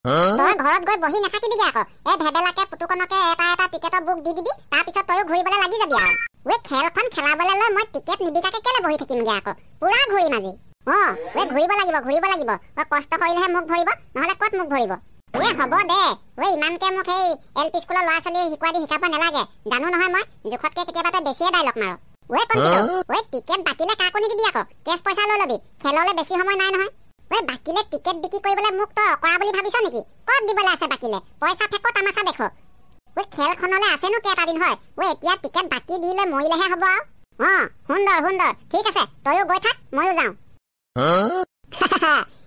তই ঘৰত গৈ বহি নাথাকিবিগে আকৌ এই ভেবেলাকে পুতুকনকে এটা এটা টিকেটৰ বুক দি দিবি তাৰ পিছত তয়ো ঘূৰিবলৈ লাগি যাবি আৰু ওই খেলখন খেলাবলৈ লৈ মই টিকেট নিবিকাকে কেলে বহি থাকিমগে আকৌ পুৰা ঘূৰিম আজি ওই ঘূৰিব লাগিব ওই কষ্ট কৰিলেহে মুখ ভৰিব নহলে ক'ত মুখ ভৰিব এ হ'ব দে ওই ইমানকে মোক এই এলপি স্কুলৰ ল'ৰা ছোৱালী শিকোৱা দি শিকাব নালাগে জানো নহয় মই জোখতকে কেতিয়াবা তই বেছিয়ে ডাইলগ মাৰ ওই কণ্টিটো ওই টিকেট বাকিলে কাকো নিদিবি আকৌ কেছ পইচা লৈ ল'বি খেললৈ বেছি সময় নাই নহয় ওই বাকিলে টিকেট বিক্ৰী কৰিবলৈ মোক তই অকৰা বুলি ভাবিছ নেকি ক'ত দিবলৈ আছে বাকিলে পইচা ফেকো তামাচা দেখো ওই খেলখনলৈ আছেনো কেইটা দিন হয় ওই এতিয়া টিকেট বাকি দি লৈ মৰিলেহে হ'ব আৰু সুন্দৰ ঠিক আছে তয়ো গৈ থাক ময়ো যাওঁ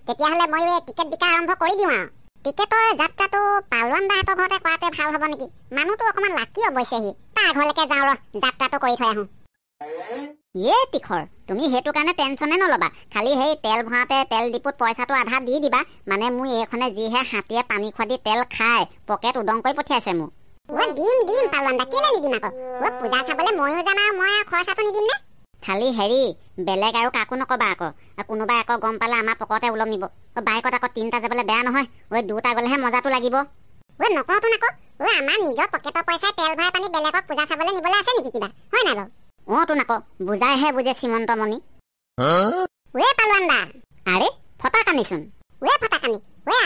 তেতিয়াহ'লে ময়ো এই টিকেট বিকা আৰম্ভ কৰি দিওঁ আৰু টিকেটৰ যাত্ৰাটো পালোৱান দাহঁতৰ ঘৰতে কৰাটোৱে ভাল হ'ব নেকি মানুহটো অকণমান লাকি অৱশ্যেহি তাৰ ঘৰলৈকে যাওঁ যাত্ৰাটো কৰি থৈ আহোঁ তিখৰ তুমি সেইটো কাৰণে টেনচনে নল'বা খালি সেই তেল ভৰাওঁতে তেল ডিপুত পইচাটো আধা দি দিবা মানে মোৰ এইখনে যিহে হাতীয়ে পানী খোৱা দি তেল খাই পকেট উদং কৰি পঠিয়াইছে মোক দিম পালোৱান দা কেলে নিদিম আকৌ পূজা চাবলৈ ময়ো যাম আৰু মই খৰচাটো নিদিম নে খালি হেৰি বেলেগ আৰু কাকো নকবা আকৌ কোনোবাই আকৌ গম পালে আমাৰ পকৰতে ওলমিব বাইকত আকৌ 3টা যাবলৈ বেয়া নহয় দুটা গ'লেহে মজাটো লাগিব নকওঁতো আমাৰ নিজৰ পকেটৰ পইচাই তেল ভৰাই পানী বেলেগক পূজা চাবলৈ নিবলৈ আছে নেকি কিবা হয় নাই বাৰু তোন আকৌ বুজাইহে বুজে সীমন্তমণি পালোৱান দা আৰে ফটাকানিচোন ফটাকানি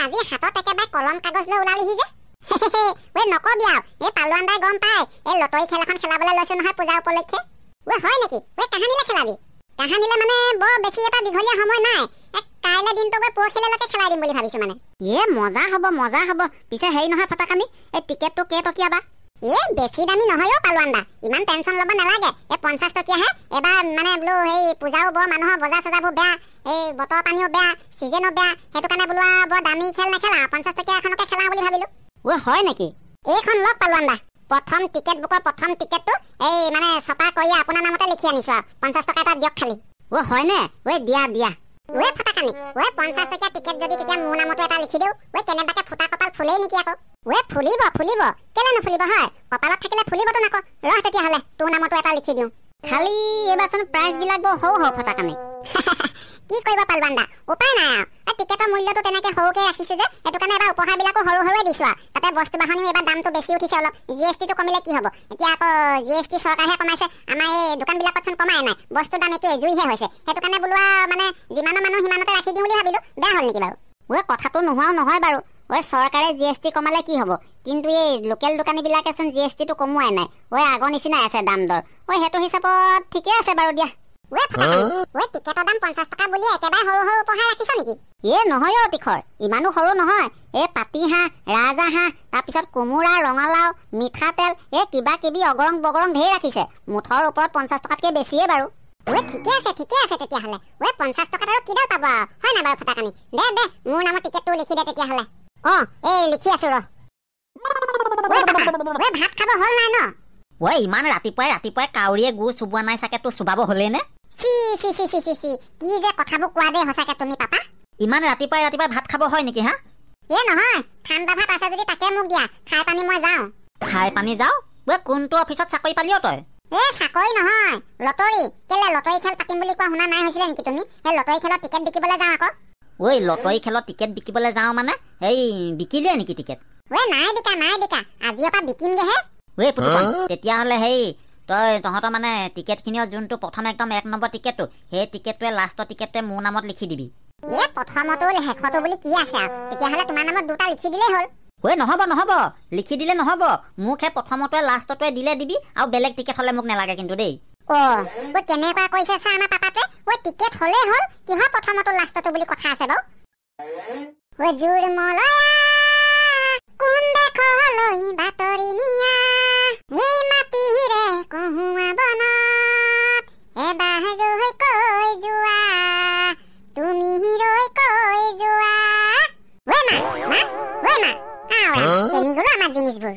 আজি হাতত একেবাৰে কলম কাগজ লৈ ওলালিহি যে নকবি আৰু এই পালোৱান দাই গম পাই এই লটৰী খেল এখন খেলাবলৈ লৈছো নহয় পূজা উপলক্ষে হয় নেকি কাহানিলে খেলাবি কাহানিলে মানে বৰ বেছি এটা দীঘলীয়া সময় নাই কাইলৈ দিনটো গৈ পৰখিলৈকে খেলাই দিম বুলি ভাবিছো মানে মজা হ'ব পিছে হেৰি নহয় ফটাকানি এই টিকেটটো কেইটকীয়া বা বেছি দামী নহয় পালোৱান দা ইমান টেনচন ল'ব নালাগে 50 টকীয়াহে এবাৰ মানে বোলো সেই পূজাও বৰ মানুহৰ বজাৰ চজাবোৰ বেয়া এই বতৰ পানীও বেয়া চিজনো বেয়া সেইটো কাৰণে বোলো বৰ দামী খেল নেখেলা 50 টকীয়া এখনকে খেলা বুলি ভাবিলো হয় নেকি এইখন লগ পালোৱান দা প্ৰথম টিকেট বুকৰ প্ৰথম টিকেটটো এই মানে ছপা কৰি আপোনাৰ নামতে লিখি আনিছো 50 টকা এটা দিয়ক খালি হয়নে দিয়া ফটাকানি 50 টকীয়া টিকেট যদি তেতিয়া মোৰ নামতো এটা লিখি দিওঁ কেনেবাকে ফুটা কপাল ফুলেই নেকি আকৌ ফুলিব কেলে নুফুলিব হয় কপালত থাকিলে ফুলিবতো নাকো ৰহ তেতিয়াহ'লে তোৰ নামতো এটা লিখি দিওঁ খালি এইবাৰচোন প্ৰাইজ বিলাক বৰ সৰু ফটাকানি কি কৰিব পালৱান দা উপায় নাই আৰু টিকেটৰ মূল্যটো তেনেকে সৰুকে ৰাখিছো যে সেইটো কাৰণে এবাৰ উপহাৰ বিলাকো সৰুৱে দিছো তাতে বস্তু বাহনিও এবাৰ দামটো বেছি উঠিছে অলপ জিএছটিটো কমিলে কি হ'ব এতিয়া আকৌ জিএছটি চৰকাৰে কমাইছে আমাৰ এই দোকানবিলাকতচোন কমাই নাই বস্তুৰ দাম একে জুইহে হৈছে সেইটো কাৰণে বোলোৱা মানে যিমানৰ মানুহ সিমানতে ৰাখি দিওঁ বুলি ভাবিলো বেয়া হ'ল নেকি বাৰু কথাটো নোহোৱাও নহয় বাৰু চৰকাৰে জিএছটি কমালে কি হ'ব কিন্তু এই লোকেল দোকানীবিলাকেচোন জিএছটিটো কমোৱাই নাই আগৰ নিচিনাই আছে দাম দৰ সেইটো হিচাপত ঠিকে আছে বাৰু দিয়া টিকেটৰ দাম 50 টকা বুলি একেবাৰে সৰু উপহাৰ ৰাখিছ নেকি নহয় তিখৰ ইমানো সৰু নহয় পাতিহাঁহ ৰাজহাঁহ তাৰপিছত কোমোৰা ৰঙালাও মিঠাতেল কিবা কিবি অগৰং বগৰং ঢেৰ ৰাখিছে মুঠৰ ওপৰত 50 টকাতকৈ বেছিয়ে বাৰু ঠিকে আছে তেতিয়াহ'লে 50 টকাত আৰু কিডাল পাব হয় নাই বাৰু ফটাকানি দে মোৰ নামত টিকেটটো লিখি দে তেতিয়াহ'লে লিখি আছো ভাত খাব হ'ল নাই ন ইমান ৰাতিপুৱাই কাউৰীয়ে গু চুবোৱা নাই চাগে তোৰ চুবাব হ'লেই নে কি যে কথাবোৰ কোৱা দে সঁচাকে তুমি পাপা ইমান ৰাতিপুৱাই ভাত খাব হয় নেকি হা নহয় ঠাণ্ডা ভাত আছে যদি তাকে মোক দিয়া খাই পানী মই যাওঁ খাই পানী যাওঁ কোনটো অফিচত চাকৰি পালিও তই চাকৰি নহয় লটৰী কেলে লটৰী খেল পাতিম বুলি কোৱা শুনা নাই হৈছিলে নেকি তুমি সেই লটৰী খেলত টিকেট বিকিবলৈ যাওঁ আকৌ লটৰী খেলত টিকেট বিকিবলৈ যাওঁ মানে এই বিকিলে নেকি টিকেট নাই বিকা আজিৰ পৰা বিকিমগেহে তেতিয়াহ'লে তহঁতৰ মানে টিকেটখিনিও যোনটো প্ৰথম একদম 1 নম্বৰ টিকেটটো সেই টিকেটটোৱে লাষ্টৰ টিকেটটোৱে মোৰ নামত লিখি দিবি প্ৰথমটো শেষটো বুলি কি আছে আৰু তেতিয়াহ'লে তোমাৰ নামত দুটা লিখি দিলেই হ'ল নহ'ব লিখি দিলে নহ'ব মোক সেই প্ৰথমটোৱে লাষ্টটোৱে দিলে দিবি আৰু বেলেগ টিকেট হ'লে মোক নালাগে কিন্তু দেই কেনেকুৱা কৈছে চা আমাৰ পাপাটোৱে টিকেট হ'লেই হ'ল কিহৰ প্ৰথমটো লাষ্টটো বুলি কথা আছে বাৰু জোৰ মলয়া কোন দেখলৈ বাতৰি নিয়া এই মাটিৰে কহুৱা বনত এবাৰ ৰৈ কৈ যোৱা তুমি ৰৈ কৈ যোৱা কেনি গ'লো আমাৰ জিনিছবোৰ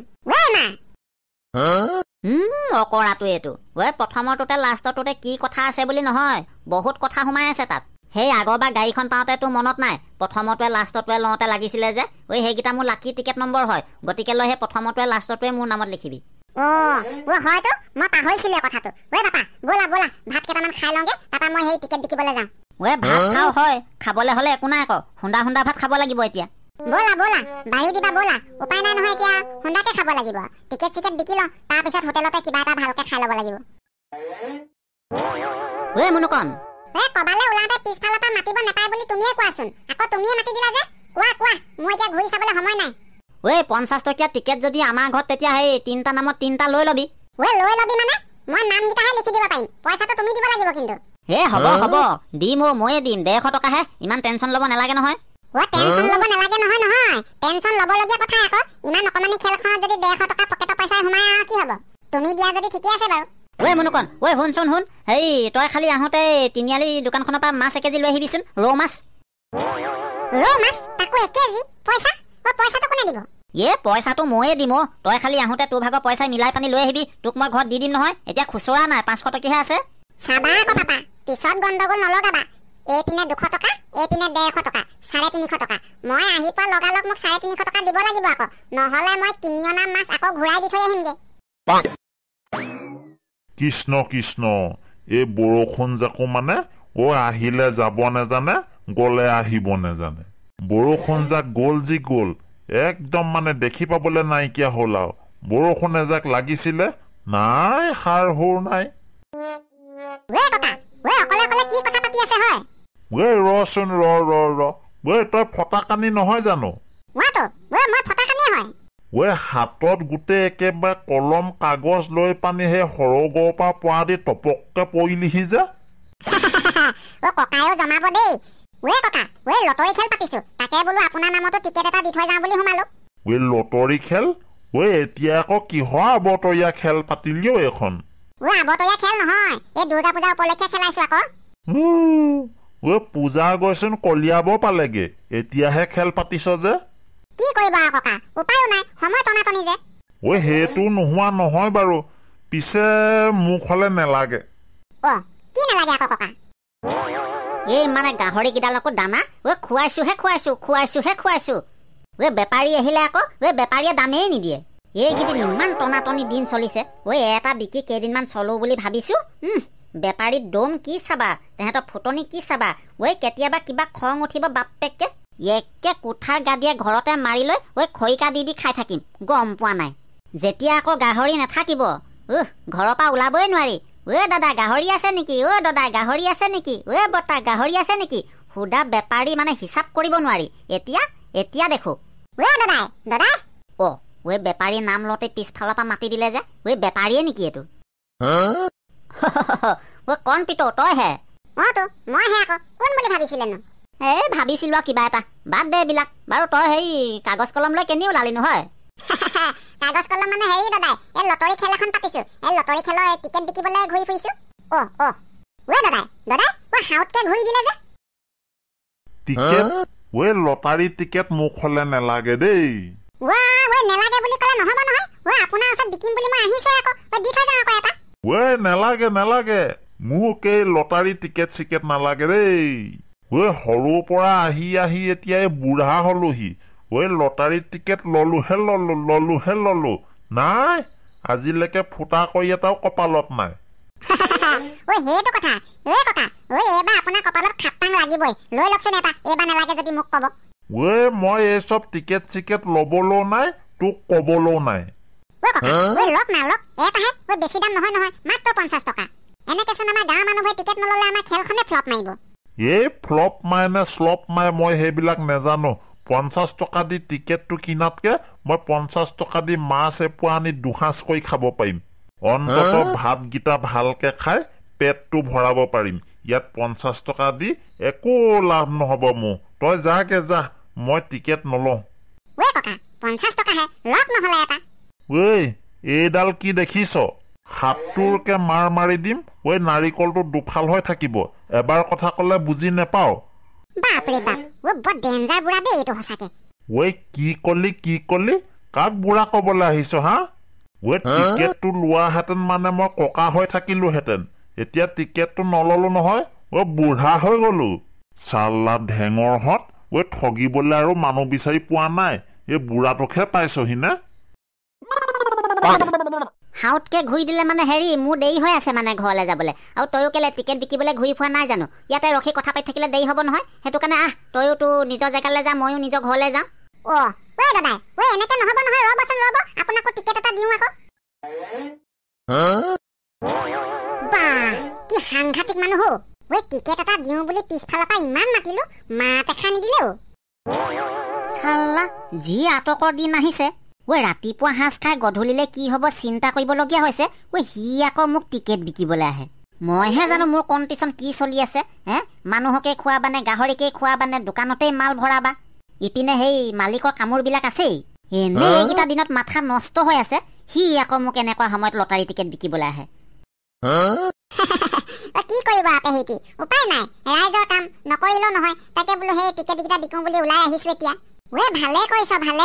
অকৰাটো এইটো প্ৰথমটোতে লাষ্টটোতে কি কথা আছে বুলি নহয় বহুত কথা সোমাই আছে তাত সেই আগৰবাৰ গাড়ীখন পাওঁতে তোৰ মনত নাই প্ৰথমটোৱে লাষ্টটোৱে লওঁতে লাগিছিলে যে সেইকেইটা মোৰ লাকি টিকেট নম্বৰ হয় গতিকে লৈ সেই প্ৰথমটোৱে লাষ্টটোৱে মোৰ নামত লিখিবি হয়তো মই পাহৰিছিলো কথাটো পাপা ব'লা ভাত কেইটামান খাই লওঁগে তাৰপৰা মই সেই টিকেট বিকিবলৈ যাওঁ ভাত খাওঁ হয় খাবলৈ হ'লে একো নাই আকৌ হুন্দা ভাত খাব লাগিব এতিয়া ব'লা ব'লা বাঢ়ি দিবা ব'লা উপায় নাই নহয় এতিয়া হুন্দাকে খাব লাগিব টিকেট চিকেট বিকি লওঁ তাৰপিছত হোটেলতে কিবা এটা ভালকে খাই ল'ব লাগিব ঐ মুনুকণ কবালে ওলাওঁতে পিছফালৰ পৰা মাতিব নাপায় বুলি তুমিয়ে কোৱাচোন আকৌ তুমিয়ে মাতি দিলা যে কোৱা মই এতিয়া ঘূৰি চাবলৈ সময় নাই ঐ 50 টকীয়া টিকেট যদি আমাৰ ঘৰত তেতিয়া সেই 3টা নামত 3টা লৈ ল'বি লৈ ল'বি মানে মই নামকেইটাহে লিখি দিব পাৰিম পইচাটো তুমি দিব লাগিব কিন্তু হ'ব দিম ময়ে দিম 150 টকাহে ইমান টেনচন ল'ব নালাগে নহয় টেনচন ল'ব নালাগে নহয় টেনচন ল'বলগীয়া কথা আকৌ ইমান অকমানি খেলখনত যদি 150 টকা পকেটৰ পইচা সোমাই আৰু কি হ'ব তুমি দিয়া যদি ঠিকে আছে বাৰু মুনুকণ শুন হেৰি তই খালি আহোঁতে তিনিআলি দোকানখনৰ পৰা মাছ 1 কেজি লৈ আহিবিচোন ৰৌ মাছ তাকো 1 কেজি পইচাটো কোনে দিব পইচাটো ময়ে দিম তই খালি আহোঁতে তোৰ ভাগৰ পইচা মিলাই পানি লৈ আহিবি তোক মই ঘৰত দি দিম নহয় এতিয়া খুচুৰা নাই 500 টকীহে আছে চাবা আকৌ পাপা পিছত গণ্ডগোল নলগাবা এইপিনে 200 টকা এইপিনে 150 টকা 350 টকা মই আহি পোৱা লগালগ মোক 350 টকা দিব লাগিব আকৌ নহ'লে মই কিনি অনা মাছ আকৌ ঘূৰাই দি থৈ আহিমগে কৃষ্ণ কৃষ্ণ এই বৰষুণ যাকো মানে আহিলে যাব নেজানে গ'লে আহিব নেজানে বৰষুণ যাক গ'ল যি গ'ল একদম মানে দেখি পাবলৈ নাইকিয়া হ'ল আৰু বৰষুণ এজাক লাগিছিলে নাই সাৰ হোৰ নাই ৰচোন তই ফটাকানি নহয় জানো হাতত গোটেই একেবাৰে কলম কাগজ লৈ পানি সেই সৰগৰ পৰা পোৱা দি টপককে পৰিলিহি যে ককায়ো জমাব দেই লটাৰী খেল পাতিছো তাকে বোলো আপোনাৰ নামতো টিকেট এটা দি থৈ যাওঁ বুলি সোমালো লটাৰী খেল এতিয়া আকৌ কিহৰ আবতৰীয়া খেল পাতিলিও এখন আবতৰীয়া খেল নহয় এই দুৰ্গা পূজা উপলক্ষে খেলাইছো আকৌ পূজা গৈচোন কলিয়াব পালেগে এতিয়াহে খেল পাতিছ যে কি কৰিবা ককা উপায়ো নাই সময় টনাটনি যে সেইটো নোহোৱা নহয় বাৰু পিছে মোক হলে নেলাগে কি নেলাগে আকৌ ককা এই মানে গাহৰি কেইডালকো দানা খুৱাইছো বেপাৰী আহিলে আকৌ বেপাৰীয়ে দামেই নিদিয়ে এইকেইদিন ইমান টনাটনি দিন চলিছে এটা বিকি কেইদিনমান চলো বুলি ভাবিছো বেপাৰীৰ দম কি চাবা তেহেঁতৰ ফুটনি কি চাবা কেতিয়াবা কিবা খং উঠিব বাপেককে একে কোঠাৰ গাদিয়ে ঘৰতে মাৰি লৈ খৰিকা দি খাই থাকিম গম পোৱা নাই যেতিয়া আকৌ গাহৰি নাথাকিব ঘৰৰ পৰা ওলাবই নোৱাৰি দাদা গাহৰি আছে নেকি দাদা গাহৰি আছে নেকি বৰ্তা গাহৰি আছে নেকি সুদা বেপাৰী মানে হিচাপ কৰিব নোৱাৰি এতিয়া দেখো বেপাৰীৰ নাম লওঁতে পিছফালৰ পৰা মাতি দিলে যে বেপাৰীয়ে নেকি এইটো কণ পিতো তইহে ভাবিছিলো কিবা এটা বাদ দে এইবিলাক বাৰু তই সেই কাগজ কলম লৈ কেনি ওলালি নহয় কাগজ কলম মানে হেৰি দাদাই এই লটাৰী খেল এখন পাতিছো এই লটাৰী খেলৰ টিকেট বিকিবলৈ ঘূৰি ফুৰিছো দাদাই হাউতকে ঘূৰি দিলে যে টিকেট লটাৰী টিকেট মোক হলে নেলাগে দেই নেলাগে বুলি ক'লে নহব নহয় আপোনাৰ ওচৰত বিকিম বুলি মই আহিছো আকৌ দি থৈ যাওঁ আকৌ এটা নেলাগে মোক এই লটাৰী টিকেট চিকেট নালাগে দেই সৰুৰ পৰা আহি এতিয়া বুঢ়া হলোহি লটাৰী টিকেট ললোহে ললো নাই আজিলৈকে ফুটা কৰি এটাও কপালত নাই সেইটো কথা এইবাৰ আপোনাৰ কপালত খাটাং লাগিবই লৈ লওকচোন এটা এইবাৰ নালাগে যদি মোক কব মই এই চব টিকেট চিকেট লবলৈও নাই তোক কবলৈও নাই বেছি দাম নহয় মাত্ৰ 50 টকা এনেকেচোন আমাৰ গাঁৱৰ মানুহবোৰে টিকেট নললে আমাৰ খেলখনে ফ্লপ মাৰিব এই ফ্লপ মাৰে নে শ্লপ মাৰে মই সেইবিলাক নেজানো 50 টকা দি টিকেটটো কিনাতকে মই 50 টকা দি মাছ এপোৱা আনি দুসাঁজ কৰি খাব পাৰিম অন্তত ভাতকেইটা ভালকে খাই পেটটো ভৰাব পাৰিম ইয়াত 50 টকা দি একো লাভ নহব মোৰ তই যাকে যা মই টিকেট নলওঁ 50 টকাহে লক নহলে এটা এইডাল কি দেখিছ হাতটোৰকে মাৰ মাৰি দিম নাৰিকলটো দুফাল হৈ থাকিব এবাৰ কথা কলে বুজি নেপাও বাপৰে বাপ বৰ ডেঞ্জাৰ বুঢ়া দেই এইটো সঁচাকে কি কলি কাক বুঢ়া কবলৈ আহিছ হা টিকেটটো লোৱাহেঁতেন মানে মই ককা হৈ থাকিলোহেঁতেন এতিয়া টিকেটটো নললো নহয় বুঢ়া হৈ গলো চাল্লা ঢেঙৰহঁত ঠগিবলৈ আৰু মানুহ বিচাৰি পোৱা নাই এই বুঢ়াটোকহে পাইছহি নে হাউতকে ঘূৰি দিলে মানে হেৰি মোৰ দেৰি হৈ আছে মানে ঘৰলৈ যাবলৈ আৰু তয়ো কেলে টিকেট বিকিবলৈ ঘূৰি ফুৰা নাই জানো ইয়াতে ৰখি কথা পাতি থাকিলে দেৰি হ'ব নহয় সেইটো কাৰণে তয়ো তো নিজৰ জেগালৈ যা ময়ো নিজৰ ঘৰলৈ যাওঁ অ ঐ দাদাই ঐ এনেকে নহব নহয় ৰ'বচোন ৰ'ব আপোনাকো টিকেট এটা দিওঁ আকৌ বাহ কি সাংঘাতিক মানুহ হো ঐ টিকেট এটা দিওঁ বুলি পিছফালৰ পৰা ইমান মাতিলো মাত এখা নিদিলেও চাল্লা যি আটকৰ দিন আহিছে ঐ ৰাতিপুৱা সাঁজ খাই গধূলিলে কি হ'ব চিন্তা কৰিবলগীয়া হৈছে ঐ সি আকৌ মোক টিকেট বিকিবলৈ আহে মইহে জানো মোৰ কণ্ডিশ্যন কি চলি আছে হে মানুহকে খোৱাবানে গাহৰিকে খোৱাবানে দোকানতেই মাল ভৰাবা ইপিনে সেই মালিকৰ কামোৰবিলাক আছেই এনেই এইকেইটা দিনত মাথা নষ্ট হৈ আছে সি আকৌ মোক এনেকুৱা সময়ত লটাৰী টিকেট বিকিবলৈ আহে কি কৰিব পেহিটি উপায় নাই ৰাইজৰ কাম নকৰিলেও নহয় তাকে বোলো সেই টিকেটকেইটা বিকো বুলি ওলাই আহিছো এতিয়া ভালে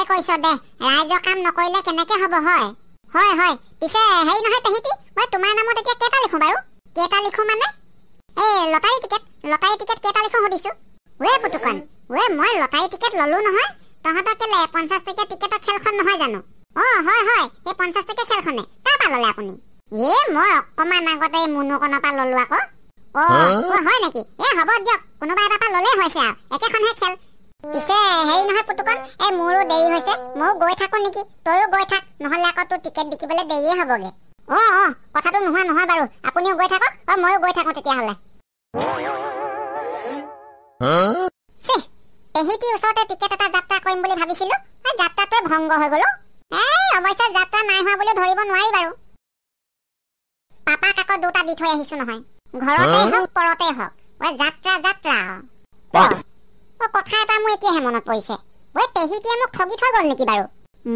কৰিছ দে ৰাইজৰ কাম নকৰিলে কেনেকে হ'ব হয় হয় হয় পিছে হেৰি নহয় পেহিটি মই তোমাৰ নামত এতিয়া কেইটা লিখো বাৰু কেইটা লিখো মানে লটাৰী টিকেট কেইটা লিখো সুধিছো পুতুকন মই লটাৰী টিকেট ললো নহয় তহঁতৰ কেলে 50 টকীয়া টিকেটৰ খেলখন নহয় জানো হয় হয় এই 50 টকীয়া খেলখনে তাৰ পৰা ললে আপুনি মই অকমান আগতে মুনুকনৰ পৰা ললো আকৌ হয় নেকি হ'ব দিয়ক কোনোবা এটা পৰা ললে হৈছে আৰু একেখনহে খেল পিছে হেৰি নহয় পুতুকন মোৰো দেৰি হৈছে ময়ো গৈ থাকো নেকি তয়ো গৈ থাক নহলে আকৌ তোৰ টিকেট বিকিবলৈ দেৰিয়ে হ'বগে কথাটো নোহোৱা নহয় বাৰু আপুনিও গৈ থাকক ময়ো গৈ থাকো তেতিয়াহ'লে পেহিটিৰ ওচৰতে টিকেট এটা যাত্ৰা কৰিম বুলি ভাবিছিলো যাত্ৰাটোৱে ভংগ হৈ গলো অৱশ্যে যাত্ৰা নাই হোৱা বুলি ধৰিব নোৱাৰি বাৰু পাপাক আকৌ দুটা দি থৈ আহিছো নহয় ঘৰতে হওক পৰতে হওক যাত্ৰা কথা এটা মোৰ এতিয়াহে মনত পৰিছে পেহিটিয়ে মোক ঠগি থৈ গ'ল নেকি বাৰু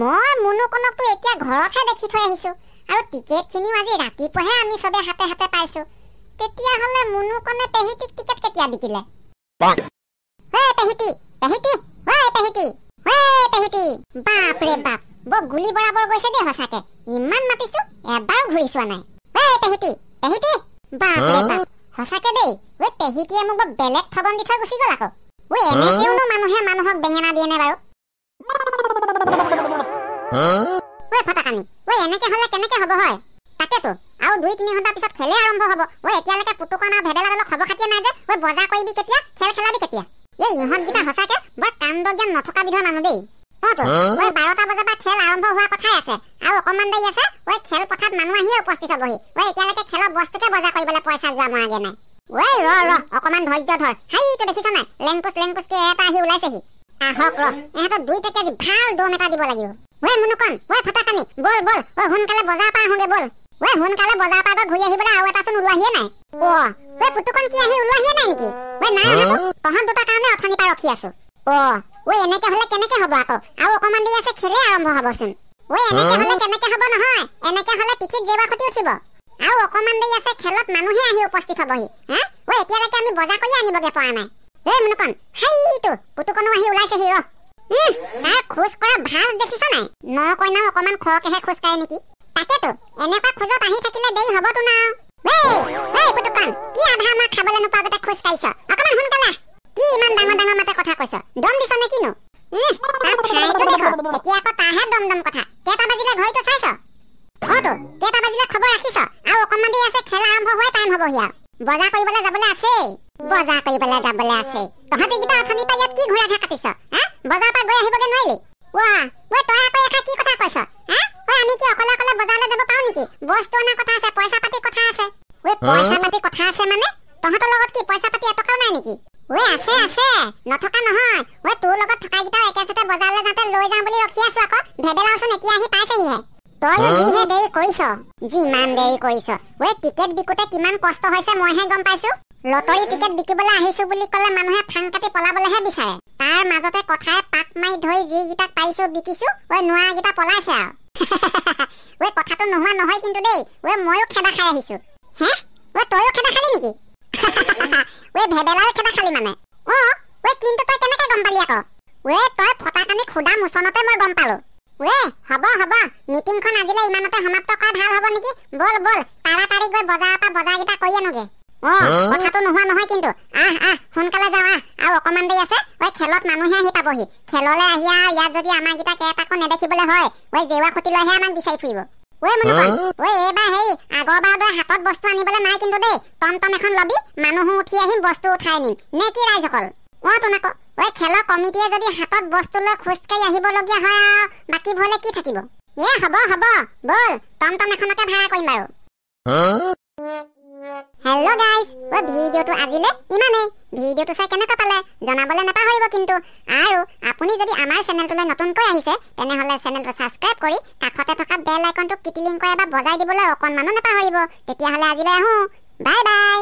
মই মুনুকনকটো এতিয়া ঘৰতহে দেখি থৈ আহিছো আৰু টিকেটখিনিও আজি ৰাতিপুৱাহে আমি চবে হাতে হাতে পাইছো তেতিয়াহ'লে মুনুকনে পেহিটিক টিকেট কেতিয়া বিকিলে পেহিটি বাপৰে বাপ বৰ গুলি বৰাবৰ গৈছে দেই সঁচাকে ইমান মাতিছো এবাৰো ঘূৰি চোৱা নাই পেহিটি বাপৰে বাপ সঁচাকে দেই পেহিটিয়ে মোক বৰ বেলেগ ঠগন দি থৈ গুচি গ'ল আকৌ এনেকেওনো মানুহে মানুহক বেঙেনা দিয়ে নে বাৰু ফটাকানি এনেকে হলে কেনেকে হ'ব হয় তাকেতো আৰু 2-3 ঘণ্টাৰ পিছত খেলে আৰম্ভ হ'ব এতিয়ালৈকে পুতুকন আৰু ভেবেলা খবৰ খাতিয়ে নাই যে বজাৰ কৰিবি কেতিয়া খেল খেলাবি কেতিয়া ইহঁতকেইটা সঁচাকে বৰ কাণ্ড জ্ঞান নথকা বিধৰ মানুহ দেই 12টা বজাৰ পৰা খেল আৰম্ভ হোৱা কথাই আছে আৰু অকমান দেৰি আছে খেল পথাৰত মানুহ আহিয়ে উপস্থিত হ'বহি এতিয়ালৈকে খেলৰ বস্তুকে বজাৰ কৰিবলৈ পইচা যোৱা মৰাগে নাই ৰ অকমান ধৈৰ্য ধৰ হাইটো দেখিছ নাই লেংকুচকে এটা আহি ওলাইছেহি আহক ইহঁতক 2 টকীয়া দি ভাল দম এটা দিব লাগিব মুনুকন ফটাকানি বল সোনকালে বজাৰ পৰা আহোগে বল সোনকালে বজাৰ পৰা ঘূৰি আহিবলৈ আৰু এটা চোন ওলোৱাহিয়ে নাই পুতুকন কি আহি ওলোৱাহিয়ে নাই নেকি নাই তহঁত দুটাৰ কাৰণে অথনিৰ পৰা ৰখি আছো এনেকে হলে কেনেকে হ'ব আকৌ আৰু অকমান দেৰি আছে খেলে আৰম্ভ হ'বচোন এনেকে হলে কেনেকে হ'ব নহয় এনেকে হলে পিঠিত জেৱা খুটি উঠিব আৰু অকমান দেৰি আছে খেলত মানুহে আহি উপস্থিত হ'বহি এতিয়ালৈকে আমি বজাৰ কৰি আনিবগে পৰা নাই মুনুকন হাইটো পুতুকনো আহি ওলাইছেহি তাৰ খোজ কৰা ভাজ দেখিছ নাই নকইনাও অকমান খৰকেহে খোজ কাঢ়ে নেকি তাকেতো এনেকুৱা খোজত আহি থাকিলে দেৰি হ'বতো না পুতুকন কি আধা আমাক খাবলৈ নোপোৱাগতে খোজ কাঢ়িছ অকমান সোনকালে কি ইমান ডাঙৰ মাতে কথা কৈছ দম দিছ নে কিনো তাৰ ঠাইটো দেখো এতিয়া আকৌ তাহে দম কথা কেইটা বাজিলে ঘড়ীটো চাইছ কেইটা বাজিলে খবৰ ৰাখিছ আৰু অকমান দেৰি আছে খেল আৰম্ভ হোৱা টাইম হ'বহি আৰু বজাৰ কৰিবলৈ যাবলৈ আছে তহঁতি কিবা অথনিৰ পৰা ইয়াত কি ঘূৰা ঘা কাটিছ বজাৰ পৰা গৈ আহিবগে নোৱাৰিলি তই আকৌ এষাৰ কি কথা কৈছ আমি কি অকলে বজাৰলৈ যাব পাৰো নেকি বস্তু অনা কথা আছে পইচা পাতি কথা আছে মানে তহঁতৰ লগত কি পইচা পাতি এটকাও নাই নেকি আছে নথকা নহয় তোৰ লগত থকাকেইটাও একেচতে বজাৰলৈ যাওঁতে লৈ যাওঁ বুলি ৰখি আছো আকৌ ভেবেলাওচোন এতিয়া আহি পাইছেহিহে তই যিহে দেৰি কৰিছ যিমান দেৰি কৰিছ টিকেট বিকোতে কিমান কষ্ট হৈছে মইহে গম পাইছো লটাৰী টিকেট বিকিবলৈ আহিছো বুলি ক'লে মানুহে ফাং কাটি পলাবলৈহে বিচাৰে তাৰ মাজতে কথাই পাক মাৰি ধৰি যিকেইটাক পাৰিছো বিকিছো নোৱাৰাকেইটা পলাইছে আৰু কথাটো নোহোৱা নহয় কিন্তু দেই ময়ো খেদা খাই আহিছো তয়ো খেদা খালি নেকি ভেবেলাও খেদা খালি মানে কিন্তু তই কেনেকে গম পালি আকৌ তই ফটাকানি খুদা মোচনতে মই গম পালো হ'ব মিটিংখন আজিলৈ ইমানতে সমাপ্ত কৰা ভাল হ'ব নেকি বল তাড়াতাড়ি গৈ বজাৰৰ পৰা বজাৰকেইটা কৰি আনোগে কথাটো নোহোৱা নহয় কিন্তু সোনকালে যাওঁ আৰু অকমান দেৰি আছে খেলত মানুহে আহি পাবহি খেললৈ আহি আৰু ইয়াত যদি আমাৰ কেইটা কেইটাকো নেদেখিবলৈ হয় জেৱা খুটি লৈহে আমাক বিচাৰি ফুৰিব এইবাৰ হেৰি আগৰবাৰ দৰে হাতত বস্তু আনিবলৈ নাই কিন্তু দেই টমটম এখন লবি মানুহো উঠি আহিম বস্তু উঠাই নিম নে কি ৰাইজসকল তোন আকৌ ঐ খেলৰ কমিটিয়ে যদি হাতত বস্তু লৈ খোজকাঢ়ি আহিবলগীয়া হয় আৰু বাকী ভলে কি থাকিব হ'ব বল টমটম এখনকে ভাড়া কৰিম বাৰু হেল্ল' গাইজ ভিডিঅ'টো আজিলে ইমানেই ভিডিঅ'টো চাই কেনেকুৱা পালে জনাবলৈ নাপাহৰিব কিন্তু আৰু আপুনি যদি আমাৰ চেনেলটোলৈ নতুনকৈ আহিছে তেনেহ'লে চেনেলটো ছাবস্ক্ৰাইব কৰি কাষতে থকা বেল আইকনটো কিটিলিং কৰে বা বজাই দিবলৈ অকণমানো নাপাহৰিব তেতিয়াহ'লে আজিলৈ আহোঁ বাই বাই